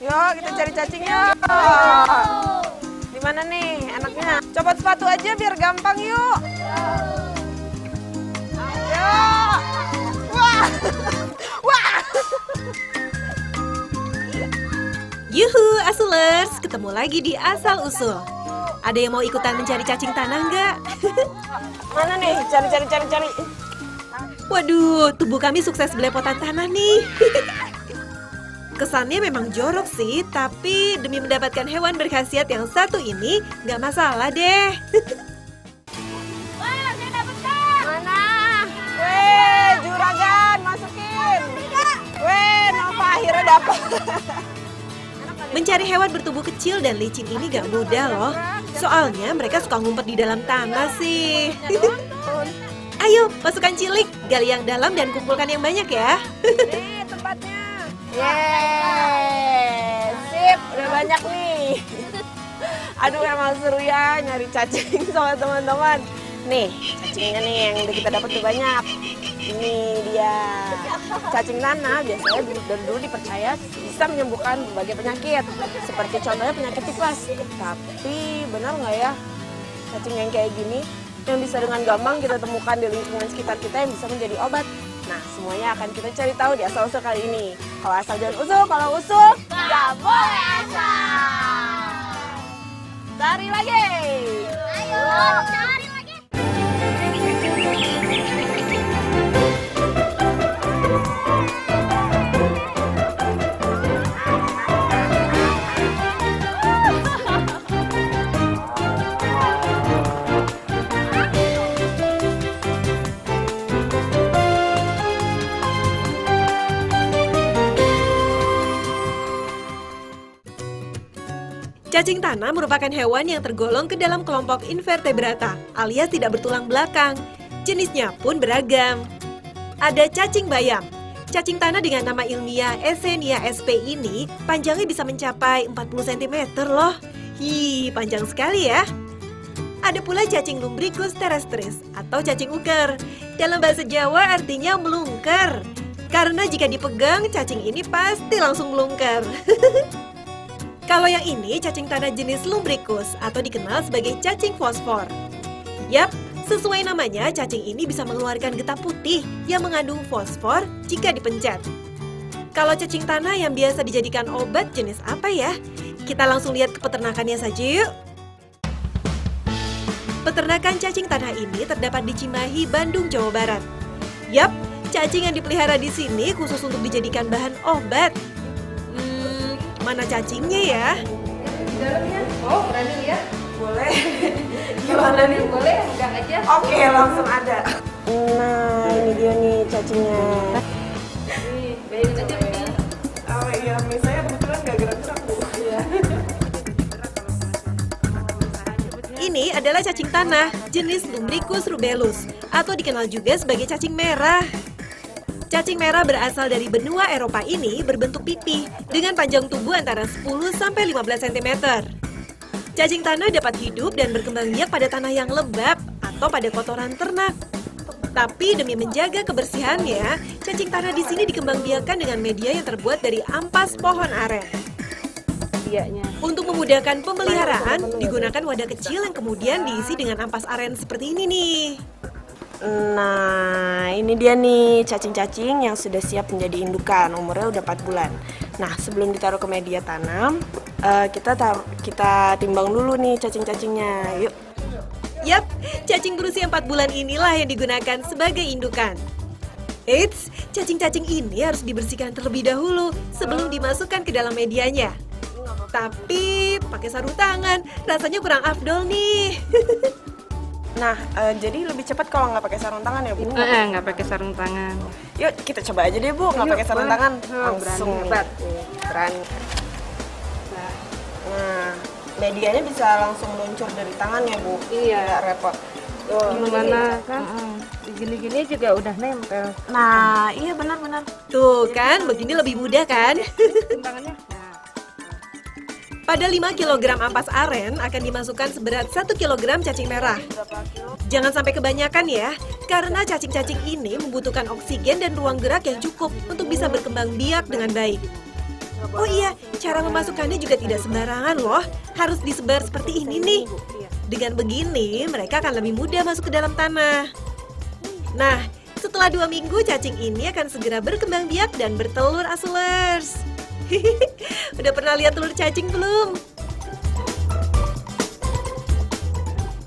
Yuk, kita cari cacing yuk. Di mana nih anaknya? Copot sepatu aja biar gampang yuk. Yuk. Wah. Wah. Yuhu, Asulers, ketemu lagi di Asal Usul. Ada yang mau ikutan mencari cacing tanah nggak? Mana nih? Cari. Waduh, tubuh kami sukses belepotan tanah nih. Kesannya memang jorok sih, tapi demi mendapatkan hewan berkhasiat yang satu ini, nggak masalah deh. Wah, saya dapatkan. Mana? Weh, juragan masukin. Weh, Nova akhirnya dapat. Mencari hewan bertubuh kecil dan licin ini gak mudah loh. Soalnya mereka suka ngumpet di dalam tanah sih. Ayo, masukkan cilik, gali yang dalam dan kumpulkan yang banyak ya. Nih tempatnya. Yeay, sip, udah banyak nih. Aduh, emang seru ya nyari cacing sama teman-teman. Nih, cacingnya nih yang udah kita dapat tuh banyak. Ini dia cacing tanah, biasanya dari dulu dipercaya bisa menyembuhkan berbagai penyakit, seperti contohnya penyakit tipes. Tapi benar nggak ya cacing yang kayak gini yang bisa dengan gampang kita temukan di lingkungan sekitar kita yang bisa menjadi obat? Nah, semuanya akan kita cari tahu di Asal Usul kali ini. Kalau asal jangan usul, kalau usul Nggak boleh asal. cari lagi. Ayo, cari lagi. Cacing tanah merupakan hewan yang tergolong ke dalam kelompok invertebrata, alias tidak bertulang belakang. Jenisnya pun beragam. Ada cacing bayam. Cacing tanah dengan nama ilmiah Eisenia sp ini panjangnya bisa mencapai 40 cm loh. Hi, panjang sekali ya. Ada pula cacing Lumbricus terrestris atau cacing uker. Dalam bahasa Jawa artinya melungker. Karena jika dipegang, cacing ini pasti langsung melungker. Kalau yang ini cacing tanah jenis Lumbricus atau dikenal sebagai cacing fosfor. Yap, sesuai namanya cacing ini bisa mengeluarkan getah putih yang mengandung fosfor jika dipencet. Kalau cacing tanah yang biasa dijadikan obat jenis apa ya? Kita langsung lihat ke peternakannya saja yuk. Peternakan cacing tanah ini terdapat di Cimahi, Bandung, Jawa Barat. Yap, cacing yang dipelihara di sini khusus untuk dijadikan bahan obat. Mana cacingnya ya? Di dalamnya. Oh, berani lihat? Boleh. Gimana nih? Boleh, enggak aja. Oke, langsung ada. Nah, ini dia nih cacingnya. Nih, bayarin aja nih. Oh iya, misalnya kebetulan nggak gerak-gerak Bu. Iya. Ini adalah cacing tanah jenis Lumbricus rubellus atau dikenal juga sebagai cacing merah. Cacing merah berasal dari benua Eropa ini berbentuk pipih dengan panjang tubuh antara 10 sampai 15 cm. Cacing tanah dapat hidup dan berkembang biak pada tanah yang lembab atau pada kotoran ternak. Tapi demi menjaga kebersihannya, cacing tanah di sini dikembangbiakkan dengan media yang terbuat dari ampas pohon aren. Untuk memudahkan pemeliharaan, digunakan wadah kecil yang kemudian diisi dengan ampas aren seperti ini nih. Nah, ini dia nih cacing-cacing yang sudah siap menjadi indukan, umurnya udah 4 bulan. Nah, sebelum ditaruh ke media tanam, kita timbang dulu nih cacing-cacingnya. Yuk. Yap, cacing berusia 4 bulan inilah yang digunakan sebagai indukan. Eits, cacing-cacing ini harus dibersihkan terlebih dahulu sebelum dimasukkan ke dalam medianya. Tapi pakai sarung tangan, rasanya kurang afdol nih. Nah, jadi lebih cepat kalau nggak pakai sarung tangan ya Bu? Nggak pakai sarung tangan. Yuk, kita coba aja deh Bu, nggak pakai sarung tangan. berani, Langsung nih. hebat. Berani. Nah, medianya bisa langsung meluncur dari tangan ya Bu? Iya. Nggak repot. Gimana kan? Gini-gini juga udah nempel. Nah, iya benar-benar. Tuh kan, begini lebih mudah kan? Timbangannya. Pada 5 kg ampas aren akan dimasukkan seberat 1 kg cacing merah. Jangan sampai kebanyakan ya, karena cacing-cacing ini membutuhkan oksigen dan ruang gerak yang cukup untuk bisa berkembang biak dengan baik. Oh iya, cara memasukkannya juga tidak sembarangan loh. Harus disebar seperti ini nih. Dengan begini, mereka akan lebih mudah masuk ke dalam tanah. Nah, setelah 2 minggu, cacing ini akan segera berkembang biak dan bertelur, Asulers. Udah pernah lihat telur cacing belum?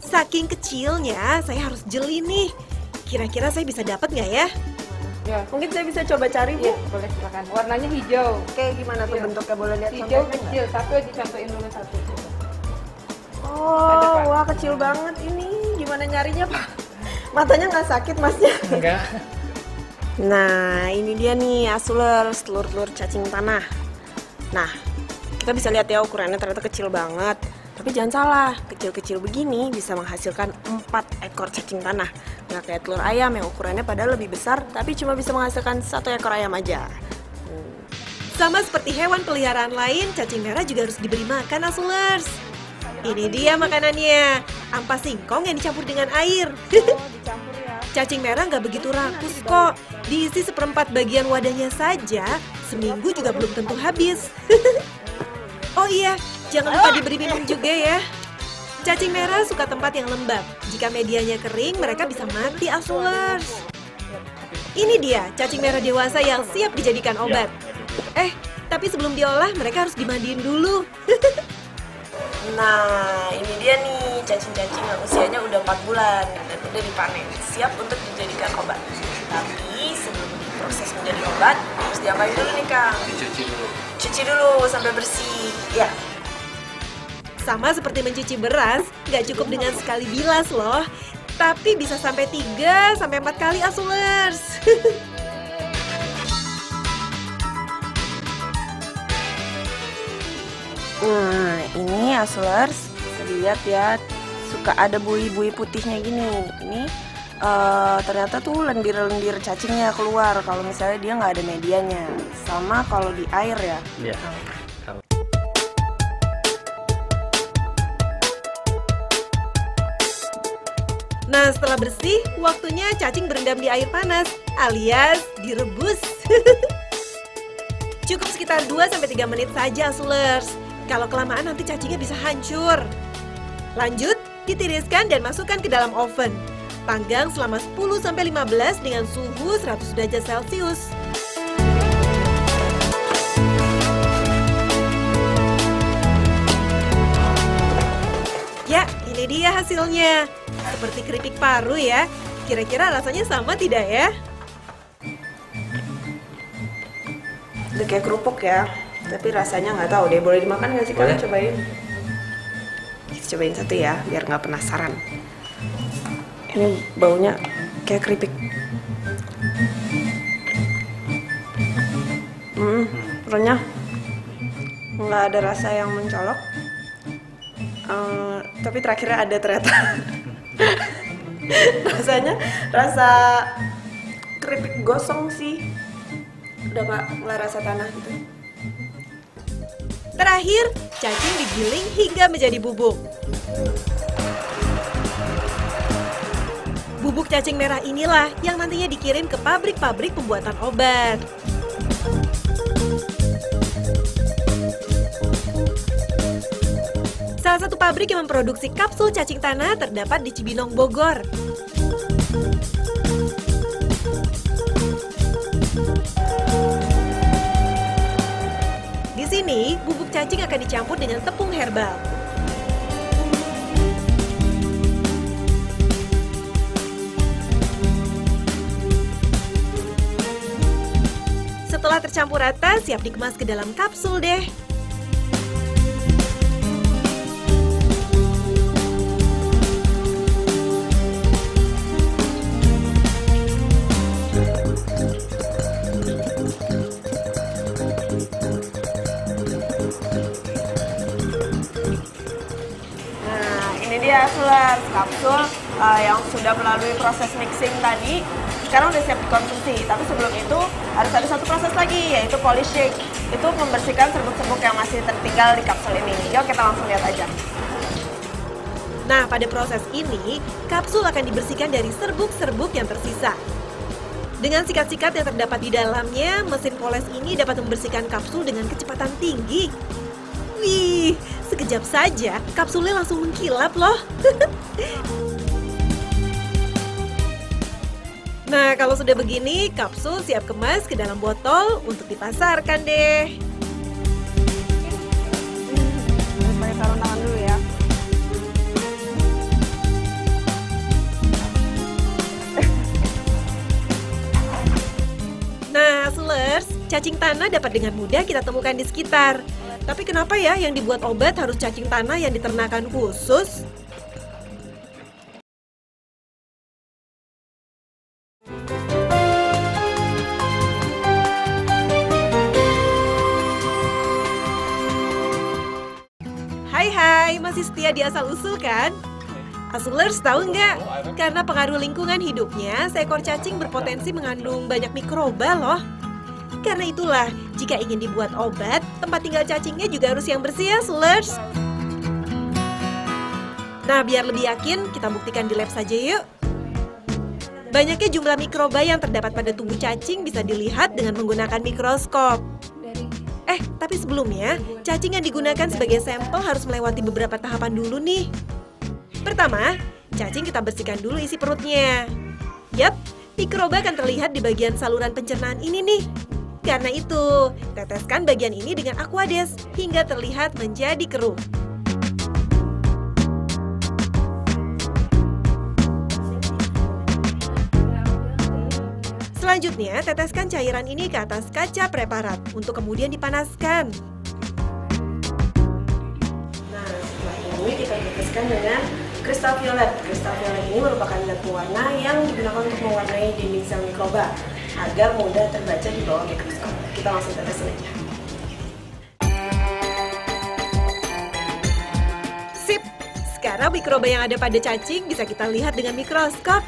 Saking kecilnya, saya harus jeli nih. Kira-kira saya bisa dapat nggak ya? Ya, Mungkin saya bisa coba cari, Bu. iya, boleh silakan. Warnanya hijau. Kayak gimana tuh Iya. bentuknya, boleh lihat Hijau contohnya nggak? kecil, satu aja contohin dulu satu. Oh, Ada, Pak. wah kecil banget ini. Gimana nyarinya, Pak? Matanya nggak sakit, Masnya? Enggak. Nah, ini dia nih, Asulers, telur-telur cacing tanah. Nah, kita bisa lihat ya ukurannya ternyata kecil banget. Tapi jangan salah, kecil-kecil begini bisa menghasilkan 4 ekor cacing tanah. Nggak kayak telur ayam yang ukurannya padahal lebih besar, tapi cuma bisa menghasilkan 1 ekor ayam aja. Sama seperti hewan peliharaan lain, cacing merah juga harus diberi makan, Asulers. Ini dia makanannya, ampas singkong yang dicampur dengan air. Dicampur ya. Cacing merah nggak begitu rakus kok. Diisi 1/4 bagian wadahnya saja, seminggu juga belum tentu habis. Oh iya, jangan lupa diberi minum juga ya. Cacing merah suka tempat yang lembab. Jika medianya kering, mereka bisa mati, Asulers. Ini dia, cacing merah dewasa yang siap dijadikan obat. Tapi sebelum diolah, mereka harus dimandiin dulu. Nah, ini dia nih cacing-cacing yang usianya udah 4 bulan dan udah dipanen, siap untuk dijadikan obat. Tapi sebelum diproses menjadi obat, harus diapain dulu nih, Kang? Dicuci dulu. Cuci dulu sampai bersih. Ya. Sama seperti mencuci beras, nggak cukup dengan sekali bilas loh. Tapi bisa sampai 3-4 kali, Asulers. Nah, ini Asulers, bisa dilihat ya, suka ada buih-buih putihnya gini. Ini ternyata tuh lendir-lendir cacingnya keluar kalau misalnya dia nggak ada medianya. Sama kalau di air ya. Iya. Nah, setelah bersih, waktunya cacing berendam di air panas, alias direbus. Cukup sekitar 2-3 menit saja, Asulers. Kalau kelamaan nanti cacingnya bisa hancur. Lanjut, ditiriskan dan masukkan ke dalam oven. Panggang selama 10-15 dengan suhu 100 derajat Celcius. Ya, ini dia hasilnya. Seperti keripik paru ya. Kira-kira rasanya sama tidak ya? Udah kayak kerupuk ya, tapi rasanya nggak tahu deh. Boleh dimakan nggak sih, kalian Boleh. cobain? Kita cobain satu ya, biar nggak penasaran. Ini baunya kayak keripik. Renyah, nggak ada rasa yang mencolok. Tapi terakhirnya ada ternyata. Rasanya rasa keripik gosong sih. Udah nggak rasa tanah gitu. Terakhir, cacing digiling hingga menjadi bubuk. Bubuk cacing merah inilah yang nantinya dikirim ke pabrik-pabrik pembuatan obat. Salah satu pabrik yang memproduksi kapsul cacing tanah terdapat di Cibinong, Bogor. Di sini, bubuk cacing akan dicampur dengan tepung herbal. Setelah tercampur rata, siap dikemas ke dalam kapsul deh. Nah, ini dia Asulers, kapsul yang sudah melalui proses mixing tadi. Sekarang udah siap dikonsumsi, tapi sebelum itu harus ada satu proses lagi, yaitu polishing. Itu membersihkan serbuk-serbuk yang masih tertinggal di kapsul ini. Yuk kita langsung lihat aja. Nah, pada proses ini, kapsul akan dibersihkan dari serbuk-serbuk yang tersisa. Dengan sikat-sikat yang terdapat di dalamnya, mesin poles ini dapat membersihkan kapsul dengan kecepatan tinggi. Wih, sekejap saja kapsulnya langsung mengkilap loh. Nah, kalau sudah begini, kapsul siap kemas ke dalam botol untuk dipasarkan deh. Pakai sarung tangan dulu ya. Nah, Hustlers, cacing tanah dapat dengan mudah kita temukan di sekitar. Tapi kenapa ya yang dibuat obat harus cacing tanah yang diternakan khusus? Hai, masih setia di asal-usul kan? Hustlers tahu nggak? Karena pengaruh lingkungan hidupnya, seekor cacing berpotensi mengandung banyak mikroba loh. Karena itulah, jika ingin dibuat obat, tempat tinggal cacingnya juga harus yang bersih ya, Hustlers. Nah, biar lebih yakin, kita buktikan di lab saja yuk. Banyaknya jumlah mikroba yang terdapat pada tubuh cacing bisa dilihat dengan menggunakan mikroskop. Tapi sebelumnya, cacing yang digunakan sebagai sampel harus melewati beberapa tahapan dulu nih. Pertama, cacing kita bersihkan dulu isi perutnya. Yap, mikroba akan terlihat di bagian saluran pencernaan ini nih. Karena itu, teteskan bagian ini dengan Aquades hingga terlihat menjadi keruh. Selanjutnya, teteskan cairan ini ke atas kaca preparat untuk kemudian dipanaskan. Nah, setelah ini kita teteskan dengan kristal violet. Kristal violet ini merupakan zat pewarna yang digunakan untuk mewarnai dinding sel mikroba agar mudah terbaca di bawah mikroskop. Kita langsung tetesin aja. Sip! Sekarang mikroba yang ada pada cacing bisa kita lihat dengan mikroskop.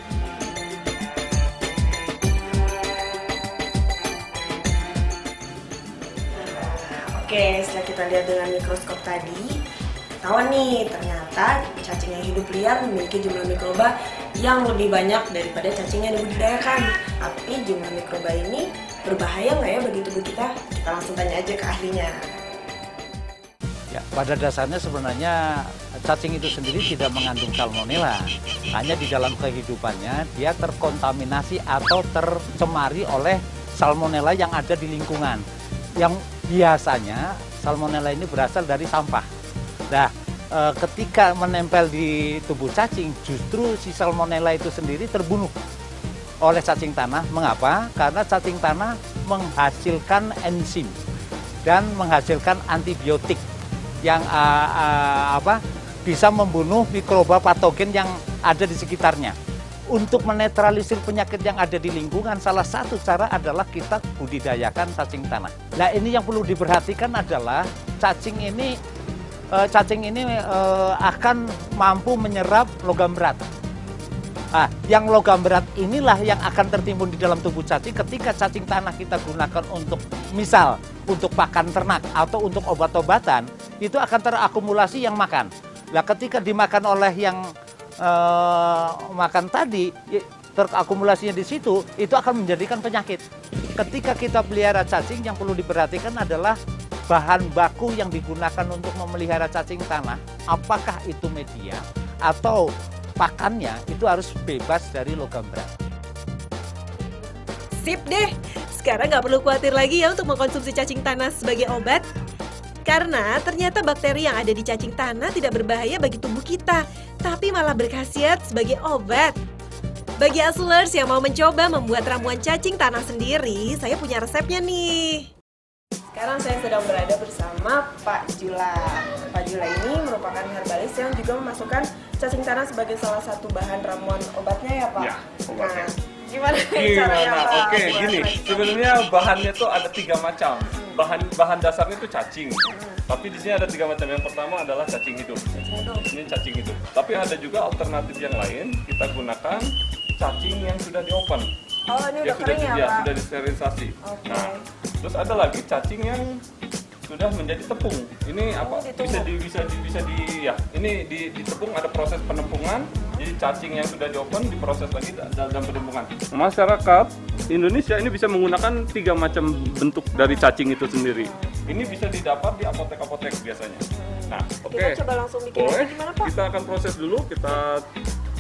Oke, setelah kita lihat dengan mikroskop tadi, ketahuan nih, ternyata cacing yang hidup liar memiliki jumlah mikroba yang lebih banyak daripada cacing yang dibudidayakan. Tapi jumlah mikroba ini berbahaya nggak ya bagi tubuh kita? Kita langsung tanya aja ke ahlinya. Ya, pada dasarnya sebenarnya cacing itu sendiri tidak mengandung salmonella. Hanya di dalam kehidupannya dia terkontaminasi atau tercemari oleh salmonella yang ada di lingkungan. Yang biasanya salmonella ini berasal dari sampah. Nah, ketika menempel di tubuh cacing, justru si salmonella itu sendiri terbunuh oleh cacing tanah. Mengapa? Karena cacing tanah menghasilkan enzim dan menghasilkan antibiotik yang bisa membunuh mikroba patogen yang ada di sekitarnya. Untuk menetralisir penyakit yang ada di lingkungan, salah satu cara adalah kita budidayakan cacing tanah. Nah, ini yang perlu diperhatikan adalah cacing ini akan mampu menyerap logam berat. Nah, yang logam berat inilah yang akan tertimbun di dalam tubuh cacing ketika cacing tanah kita gunakan untuk misal untuk pakan ternak atau untuk obat-obatan, itu akan terakumulasi yang makan. Nah, ketika dimakan oleh yang makan tadi, terakumulasinya di situ, itu akan menjadikan penyakit. Ketika kita pelihara cacing, yang perlu diperhatikan adalah bahan baku yang digunakan untuk memelihara cacing tanah, apakah itu media atau pakannya itu harus bebas dari logam berat. Sip deh, sekarang nggak perlu khawatir lagi ya untuk mengkonsumsi cacing tanah sebagai obat. Karena ternyata bakteri yang ada di cacing tanah tidak berbahaya bagi tubuh kita, tapi malah berkhasiat sebagai obat. Bagi Hustlers yang mau mencoba membuat ramuan cacing tanah sendiri, saya punya resepnya nih. Sekarang saya sedang berada bersama Pak Jula. Pak Jula ini merupakan herbalis yang juga memasukkan cacing tanah sebagai salah satu bahan ramuan obatnya ya Pak? Ya, obatnya. Nah, gimana caranya Pak? Oke, gini, sebenarnya bahannya tuh ada 3 macam. Bahan dasarnya itu cacing. Tapi di sini ada 3 macam. Yang pertama adalah cacing hidup. Ini cacing hidup. Tapi ada juga alternatif yang lain. Kita gunakan cacing yang sudah di-open. Oh, ini udah kering ya Pak? Sudah disterilisasi. Oke. Nah, terus ada lagi cacing yang sudah menjadi tepung. Ini apa? Ini ditepung, ada proses penempungan. Jadi cacing yang sudah di-open diproses lagi dalam penimpungan. Masyarakat Indonesia ini bisa menggunakan 3 macam bentuk dari cacing itu sendiri. Ini bisa didapat di apotek-apotek biasanya. Nah, oke. Kita coba langsung bikin aja gimana, Pak? Kita akan proses dulu, kita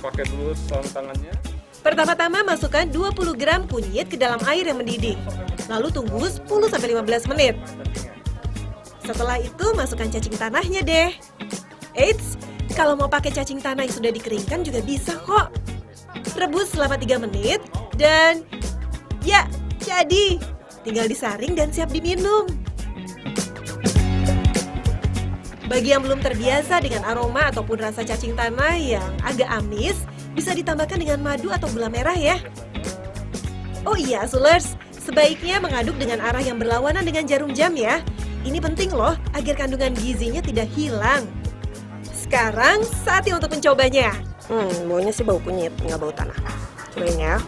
pakai dulu sarung tangannya. Pertama-tama masukkan 20 gram kunyit ke dalam air yang mendidih. Lalu tunggu 10-15 menit. Setelah itu masukkan cacing tanahnya deh. Eits, kalau mau pakai cacing tanah yang sudah dikeringkan juga bisa kok. Rebus selama 3 menit dan ya, jadi. Tinggal disaring dan siap diminum. Bagi yang belum terbiasa dengan aroma ataupun rasa cacing tanah yang agak amis, bisa ditambahkan dengan madu atau gula merah ya. Oh iya, Asulers, sebaiknya mengaduk dengan arah yang berlawanan dengan jarum jam ya. Ini penting loh, agar kandungan gizinya tidak hilang. Sekarang saatnya untuk mencobanya. Baunya sih bau kunyit, nggak bau tanah. Cobain ya.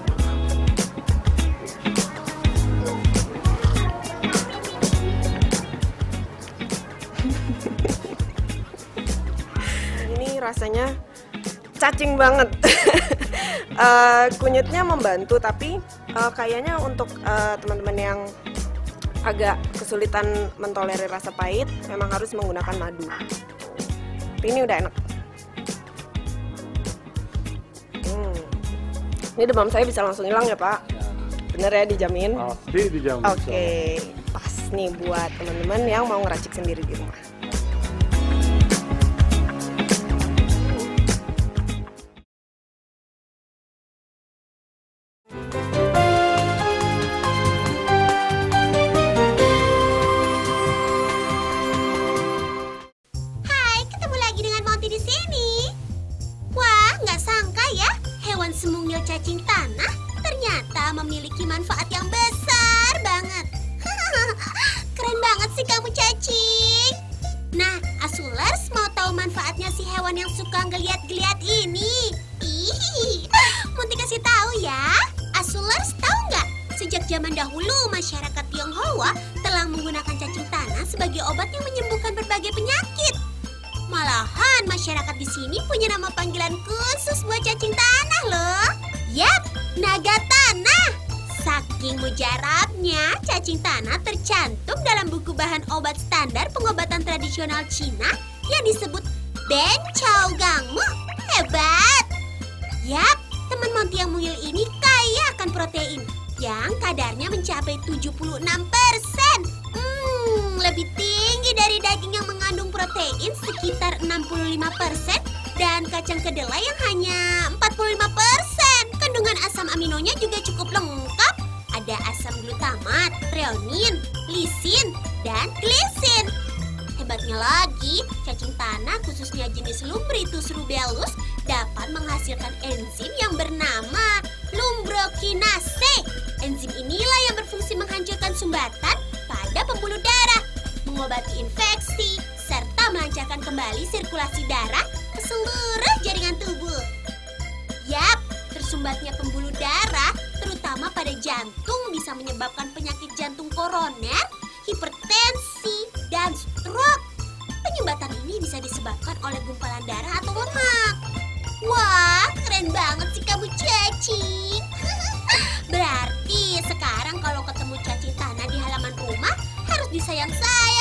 Ini rasanya cacing banget. Kunyitnya membantu, tapi kayaknya untuk teman-teman yang agak kesulitan mentolerir rasa pahit, memang harus menggunakan madu. Tapi ini udah enak. Ini demam saya bisa langsung hilang ya, Pak? Bener ya, dijamin? Pasti dijamin. Oke, pas nih buat teman-teman yang mau ngeracik sendiri di rumah. Hai, ketemu lagi dengan Monty di sini. Wah, nggak sangka ya, hewan semungil cacing tanah ternyata memiliki manfaat yang besar banget. Keren banget sih kamu, cacing. Nah, Asulers mau tahu manfaatnya si hewan yang suka ngeliat-ngeliat ini? Ih, Monty kasih tahu ya. Asulers tahu nggak? Sejak zaman dahulu, masyarakat Tionghoa telah menggunakan cacing tanah sebagai obat yang menyembuhkan berbagai penyakit. Malahan masyarakat di sini punya nama panggilan khusus buat cacing tanah loh. Yap, naga tanah. Saking mujarabnya, cacing tanah tercantum dalam buku bahan obat standar pengobatan tradisional Cina yang disebut Ben Chao Gangmu. Hebat. Yap, teman Monty yang mungil ini kaya akan protein yang kadarnya mencapai 76%. Lebih tinggi dari daging yang mengandung protein sekitar 65% dan kacang kedelai yang hanya 45%. Kandungan asam aminonya juga cukup lengkap. Ada asam glutamat, treonin, lisin, dan glisin. Hebatnya lagi, cacing tanah khususnya jenis Lumbritus rubellus dapat menghasilkan enzim yang bernama lumbrokinase. Enzim inilah yang berfungsi menghancurkan sumbatan pada pembuluh darah, mengobati infeksi, serta melancarkan kembali sirkulasi darah ke seluruh jaringan tubuh. Yap, tersumbatnya pembuluh darah, terutama pada jantung, bisa menyebabkan penyakit jantung koroner, hipertensi, dan stroke. Penyumbatan ini bisa disebabkan oleh gumpalan darah atau lemak. Wah, keren banget sih kamu, cacing. Berarti sekarang kalau ketemu cacing tanah di halaman rumah harus disayang-sayang.